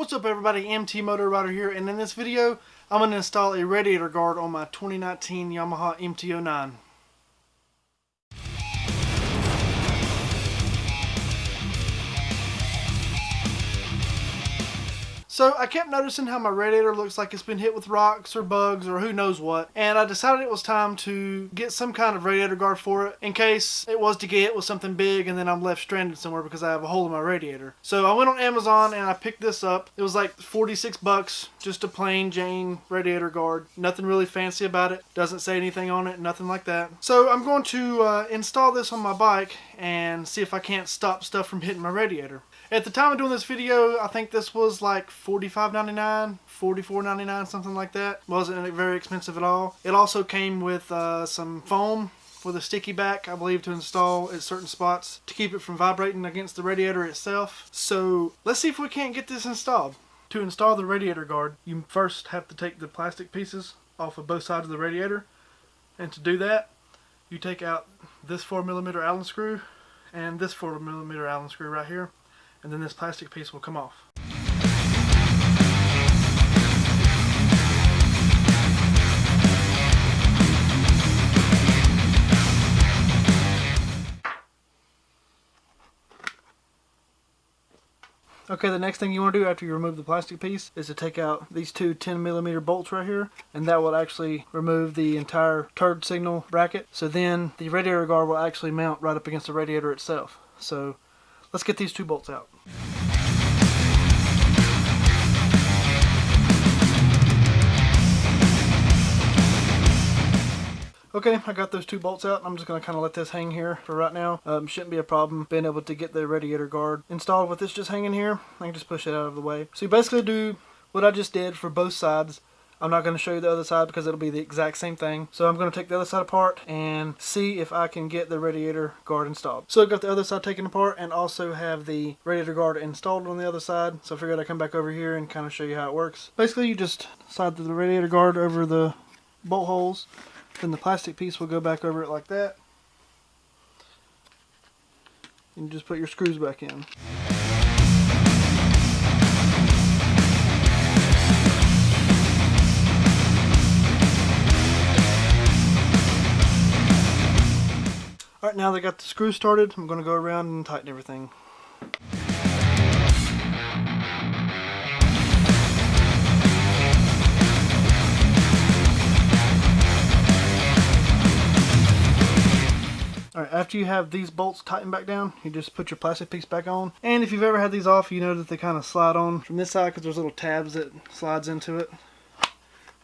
What's up everybody, MTmotoRIDER here, and in this video I'm going to install a radiator guard on my 2019 Yamaha MT-09. So I kept noticing how my radiator looks like it's been hit with rocks or bugs or who knows what, and I decided it was time to get some kind of radiator guard for it in case it was to get hit with something big and then I'm left stranded somewhere because I have a hole in my radiator. So I went on Amazon and I picked this up. It was like 46 bucks, just a plain Jane radiator guard. Nothing really fancy about it, doesn't say anything on it, nothing like that. So I'm going to install this on my bike and see if I can't stop stuff from hitting my radiator. At the time of doing this video, I think this was like $45.99, $44.99, something like that. Wasn't very expensive at all. It also came with some foam with a sticky back, I believe, to install at certain spots to keep it from vibrating against the radiator itself. So let's see if we can't get this installed. To install the radiator guard, you first have to take the plastic pieces off of both sides of the radiator. And to do that, you take out this 4mm Allen screw and this 4mm Allen screw right here. And then this plastic piece will come off. Okay, the next thing you want to do after you remove the plastic piece is to take out these two 10mm bolts right here, and that will actually remove the entire turd signal bracket. So then the radiator guard will actually mount right up against the radiator itself. So let's get these two bolts out. Okay, I got those two bolts out. I'm just going to kind of let this hang here for right now. Shouldn't be a problem being able to get the radiator guard installed with this just hanging here. I can just push it out of the way. So you basically do what I just did for both sides. I'm not going to show you the other side because it'll be the exact same thing. So I'm going to take the other side apart and see if I can get the radiator guard installed. So I've got the other side taken apart and also have the radiator guard installed on the other side. So I figured I'd come back over here and kind of show you how it works. Basically you just slide the radiator guard over the bolt holes. Then the plastic piece will go back over it like that. And just put your screws back in. Alright, now that I got the screws started, I'm going to go around and tighten everything. Alright, after you have these bolts tightened back down, you just put your plastic piece back on. And if you've ever had these off, you know that they kind of slide on from this side because there's little tabs that slides into it.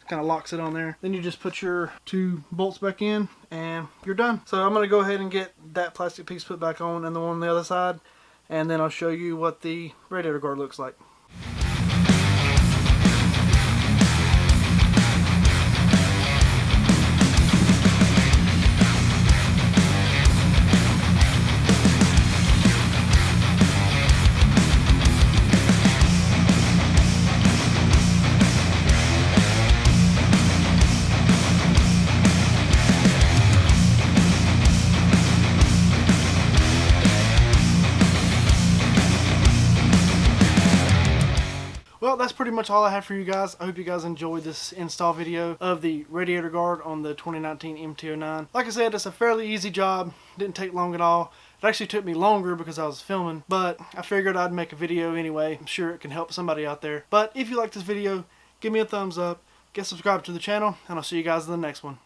Kind of locks it on there. Then you just put your two bolts back in and you're done. So I'm going to go ahead and get that plastic piece put back on and the one on the other side, and then I'll show you what the radiator guard looks like. Well, that's pretty much all I have for you guys. I hope you guys enjoyed this install video of the radiator guard on the 2019 MT-09. Like I said, it's a fairly easy job. Didn't take long at all. It actually took me longer because I was filming, but I figured I'd make a video anyway. I'm sure it can help somebody out there. But if you like this video, give me a thumbs up, get subscribed to the channel, and I'll see you guys in the next one.